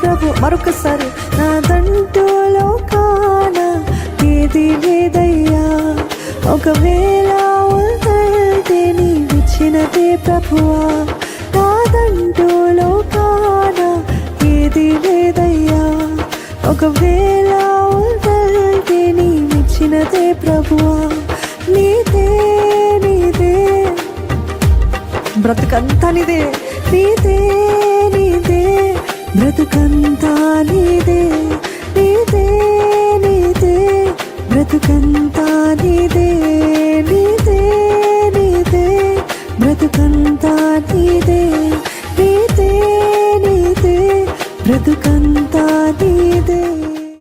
ప్రభు. మరొకసారి నాదంటూ లోకాన ఏది లేదయ్యా, ఒకవేళ ఉంటే నీవిచ్చినదే ప్రభువా. నాదంటూ లోకాన ఏది లేదయ్యా, ఒకవేళ ఉంటే నీవిచ్చినదే ప్రభువా. నీదే నీదే బ్రతుకంతా నీదే, నీదే నీదే బ్రతుకంతా నీదే.